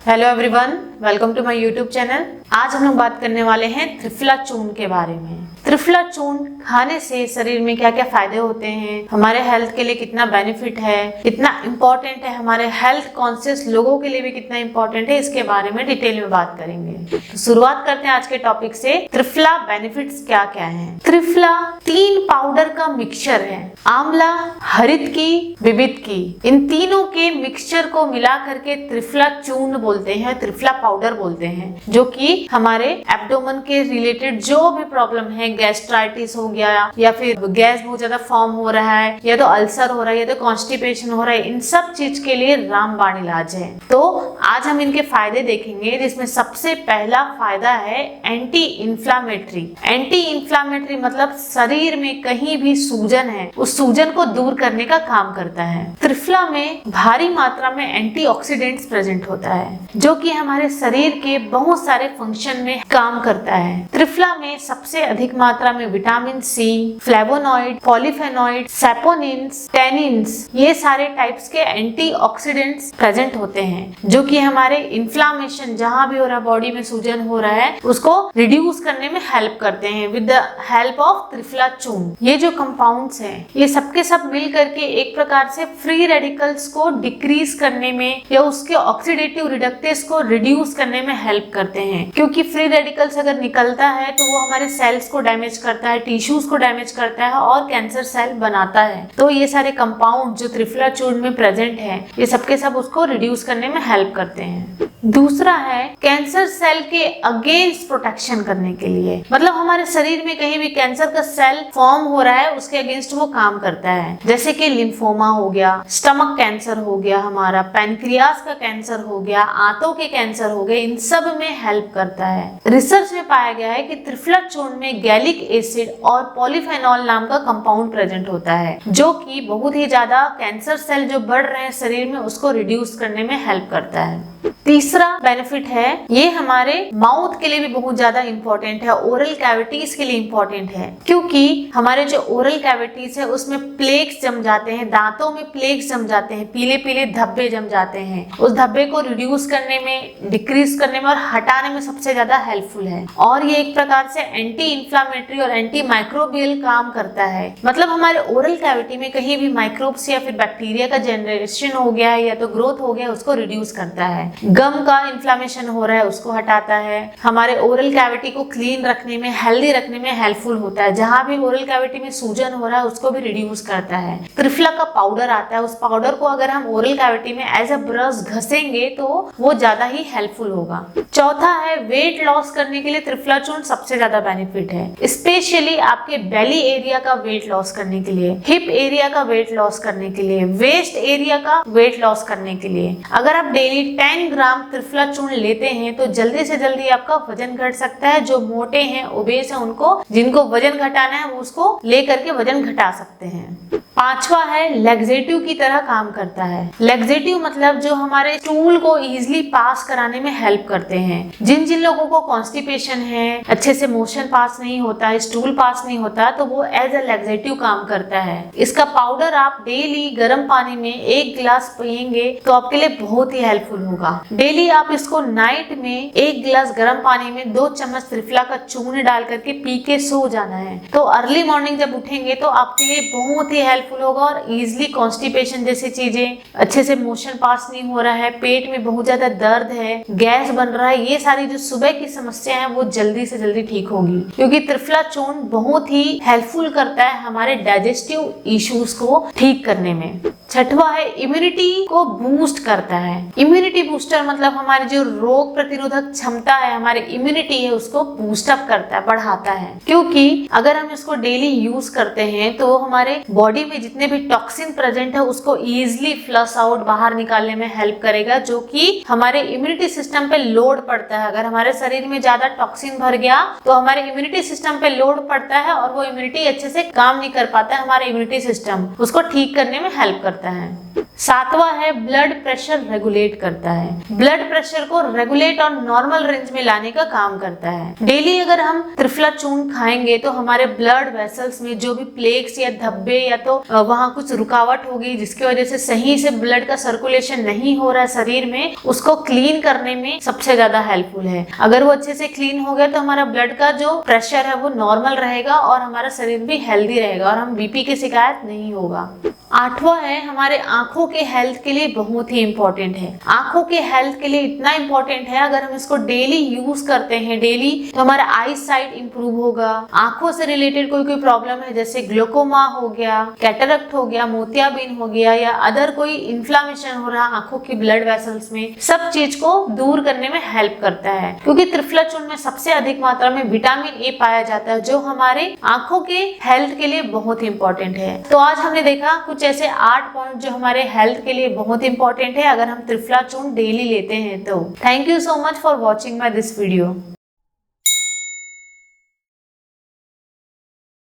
Hello everyone, welcome to my YouTube channel. आज हम लोग बात करने वाले हैं त्रिफला चूर्ण के बारे में। त्रिफला चूर्ण खाने से शरीर में क्या क्या फायदे होते हैं, हमारे हेल्थ के लिए कितना बेनिफिट है, कितना इम्पोर्टेंट है, हमारे हेल्थ कॉन्शियस लोगों के लिए भी कितना इम्पोर्टेंट है, इसके बारे में डिटेल में बात करेंगे। तो शुरुआत करते हैं आज के टॉपिक से। त्रिफला बेनिफिट्स क्या क्या है। त्रिफला 3 पाउडर का मिक्सचर है, आंवला, हरितकी, बिबितकी, इन तीनों के मिक्सचर को मिला करके त्रिफला चूर्ण बोलते हैं, त्रिफला पाउडर बोलते हैं, जो कि हमारे एब्डोमेन के रिलेटेड जो भी प्रॉब्लम है, गैस्ट्राइटिस हो गया या फिर गैस बहुत ज्यादा फॉर्म हो रहा है या तो अल्सर हो रहा है या तो कॉन्स्टिपेशन हो रहा है, इन सब चीज के लिए रामबाण इलाज है। तो आज हम इनके फायदे देखेंगे, जिसमें सबसे पहला फायदा है एंटी इंफ्लामेटरी। एंटी इंफ्लामेटरी मतलब शरीर में कहीं भी सूजन है, उस सूजन को दूर करने का काम करता है। त्रिफला में भारी मात्रा में एंटीऑक्सीडेंट्स प्रेजेंट होता है, जो कि हमारे शरीर के बहुत सारे फंक्शन में काम करता है। त्रिफला में सबसे अधिक मात्रा में vitamin C, flavonoid, polyphenoid, saponins, tannins, ये सारे टाइप्स के एंटीऑक्सीडेंट्स प्रेजेंट होते हैं, जो कि हमारे इन्फ्लामेशन जहां भी हो रहा है, बॉडी में सूजन हो रहा है, उसको रिड्यूस करने में हेल्प करते हैं with the help of triphala चूर्ण। ये जो कंपाउंड्स हैं, ये सबके सब मिल करके एक प्रकार से फ्री रेडिकल्स को डिक्रीज करने में या उसके ऑक्सीडेटिव रिडक्टेस को रिड्यूस करने में हेल्प करते हैं। क्योंकि फ्री रेडिकल्स अगर निकलता है तो वो हमारे सेल्स को डैमेज करता है, टिश्यूज को डैमेज करता है और कैंसर सेल बनाता है। तो ये सारे कंपाउंड जो त्रिफला चूर्ण में प्रेजेंट है, ये सबके सब उसको रिड्यूस करने में हेल्प करते हैं। दूसरा है कैंसर सेल के अगेंस्ट प्रोटेक्शन करने के लिए, मतलब हमारे शरीर में कहीं भी कैंसर का सेल फॉर्म हो रहा है, उसके अगेंस्ट वो काम करता है। जैसे कि लिम्फोमा हो गया, स्टमक कैंसर हो गया, हमारा पैनक्रियास का कैंसर हो गया, आंतों के कैंसर हो गए, इन सब में हेल्प करता है। रिसर्च में पाया गया है कि त्रिफला चूर्ण में गैलिक एसिड और पॉलीफेनॉल नाम का कंपाउंड प्रेजेंट होता है, जो कि बहुत ही ज्यादा कैंसर सेल जो बढ़ रहे हैं शरीर में, उसको रिड्यूस करने में हेल्प करता है। तीसरा बेनिफिट है, ये हमारे माउथ के लिए भी बहुत ज्यादा इंपॉर्टेंट है, ओरल कैविटीज के लिए इंपॉर्टेंट है, क्योंकि हमारे जो ओरल कैविटीज है उसमें प्लेक्स जम जाते हैं, दांतों में प्लेक्स जम जाते हैं, पीले पीले धब्बे जम जाते हैं। उस धब्बे को रिड्यूस करने में, डिक्रीज करने में और हटाने में सबसे ज्यादा हेल्पफुल है। और ये एक प्रकार से एंटी इंफ्लामेटरी और एंटी माइक्रोबियल काम करता है, मतलब हमारे ओरल कैविटी में कहीं भी माइक्रोब्स या फिर बैक्टीरिया का जनरेशन हो गया है या तो ग्रोथ हो गया, उसको रिड्यूस करता है। गम का इन्फ्लामेशन हो रहा है, उसको हटाता है। हमारे ओरल कैविटी को क्लीन रखने में, हेल्दी रखने में हेल्पफुल होता है। जहां भी ओरल कैविटी में सूजन हो रहा है, उसको भी रिड्यूस करता है। त्रिफला का पाउडर आता है, उस पाउडर को अगर हम ओरल कैविटी में एज अ ब्रश घसेंगे तो वो ज्यादा ही हेल्पफुल होगा। चौथा है वेट लॉस करने के लिए त्रिफला चूर्ण सबसे ज्यादा बेनिफिट है, स्पेशली आपके बेली एरिया का वेट लॉस करने के लिए, हिप एरिया का वेट लॉस करने के लिए, वेस्ट एरिया का वेट लॉस करने के लिए। अगर आप डेली 10 ग्राम त्रिफला चूर्ण लेते हैं तो जल्दी से जल्दी आपका वजन घट सकता है। जो मोटे हैं, ओबेस हैं, उनको जिनको वजन घटाना है, वो उसको लेकर के वजन घटा सकते हैं। पांचवा है लैक्सेटिव की तरह काम करता है। लैक्सेटिव मतलब जो हमारे स्टूल को इजीली पास कराने में हेल्प करते हैं। जिन जिन लोगों को कॉन्स्टिपेशन है, अच्छे से मोशन पास नहीं होता, स्टूल पास नहीं होता, तो वो एज अ लैक्सेटिव काम करता है। इसका पाउडर आप डेली गर्म पानी में 1 गिलास पिएंगे तो आपके लिए बहुत ही हेल्पफुल होगा। डेली आप इसको नाइट में 1 गिलास गर्म पानी में 2 चम्मच त्रिफला का चूर्ण डाल करके पी के सो जाना है। तो अर्ली मॉर्निंग जब उठेंगे तो आपके लिए बहुत ही हेल्पफुल होगा और इजीली कॉन्स्टिपेशन जैसी चीजें, अच्छे से मोशन पास नहीं हो रहा है, पेट में बहुत ज्यादा दर्द है, गैस बन रहा है, ये सारी जो सुबह की समस्या है वो जल्दी से जल्दी ठीक होगी, क्योंकि त्रिफला चूर्ण बहुत ही हेल्पफुल करता है हमारे डाइजेस्टिव इश्यूज को ठीक करने में। छठवा है इम्यूनिटी को बूस्ट करता है। इम्यूनिटी बूस्टर मतलब हमारी जो रोग प्रतिरोधक क्षमता है, हमारी इम्यूनिटी है, उसको बूस्टअप करता है, बढ़ाता है। क्योंकि अगर हम इसको डेली यूज करते हैं तो हमारे बॉडी में जितने भी टॉक्सिन प्रेजेंट है उसको इजीली फ्लश आउट, बाहर निकालने में हेल्प करेगा, जो कि हमारे इम्यूनिटी सिस्टम पे लोड पड़ता है। अगर हमारे शरीर में ज्यादा टॉक्सिन भर गया तो हमारे इम्यूनिटी सिस्टम पे लोड पड़ता है और वो इम्यूनिटी अच्छे से काम नहीं कर पाता है, हमारा इम्यूनिटी सिस्टम उसको ठीक करने में हेल्प करता है। सातवां है ब्लड प्रेशर रेगुलेट करता है। ब्लड प्रेशर को रेगुलेट और नॉर्मल रेंज में लाने का काम करता है। डेली अगर हम त्रिफला चूर्ण खाएंगे तो हमारे ब्लड वेसल्स में जो भी प्लेक्स या धब्बे या तो वहाँ कुछ रुकावट होगी जिसकी वजह से सही से ब्लड का सर्कुलेशन नहीं हो रहा है शरीर में, उसको क्लीन करने में सबसे ज्यादा हेल्पफुल है। अगर वो अच्छे से क्लीन हो गया तो हमारा ब्लड का जो प्रेशर है वो नॉर्मल रहेगा और हमारा शरीर भी हेल्दी रहेगा और हम बीपी की शिकायत नहीं होगा। आठवां है हमारे आंखों के हेल्थ के लिए बहुत ही इंपॉर्टेंट है। आंखों के हेल्थ के लिए इतना इंपॉर्टेंट है, अगर हम इसको डेली यूज करते हैं डेली तो हमारा आई साइट इंप्रूव होगा। आंखों से रिलेटेड कोई प्रॉब्लम है जैसे ग्लोकोमा हो गया, कैटरेक्ट हो गया, मोतियाबिंद हो गया या अदर कोई इन्फ्लामेशन हो रहा आंखों की ब्लड वेसल्स में, सब चीज को दूर करने में हेल्प करता है। क्योंकि त्रिफला चूर्ण में सबसे अधिक मात्रा में विटामिन ए पाया जाता है जो हमारे आंखों के हेल्थ के लिए बहुत ही इंपॉर्टेंट है। तो आज हमने देखा कुछ ऐसे 8 पॉइंट जो हमारे हेल्थ के लिए बहुत इंपॉर्टेंट है अगर हम त्रिफला चूर्ण डेली लेते हैं तो। Thank you so much for watching my this video.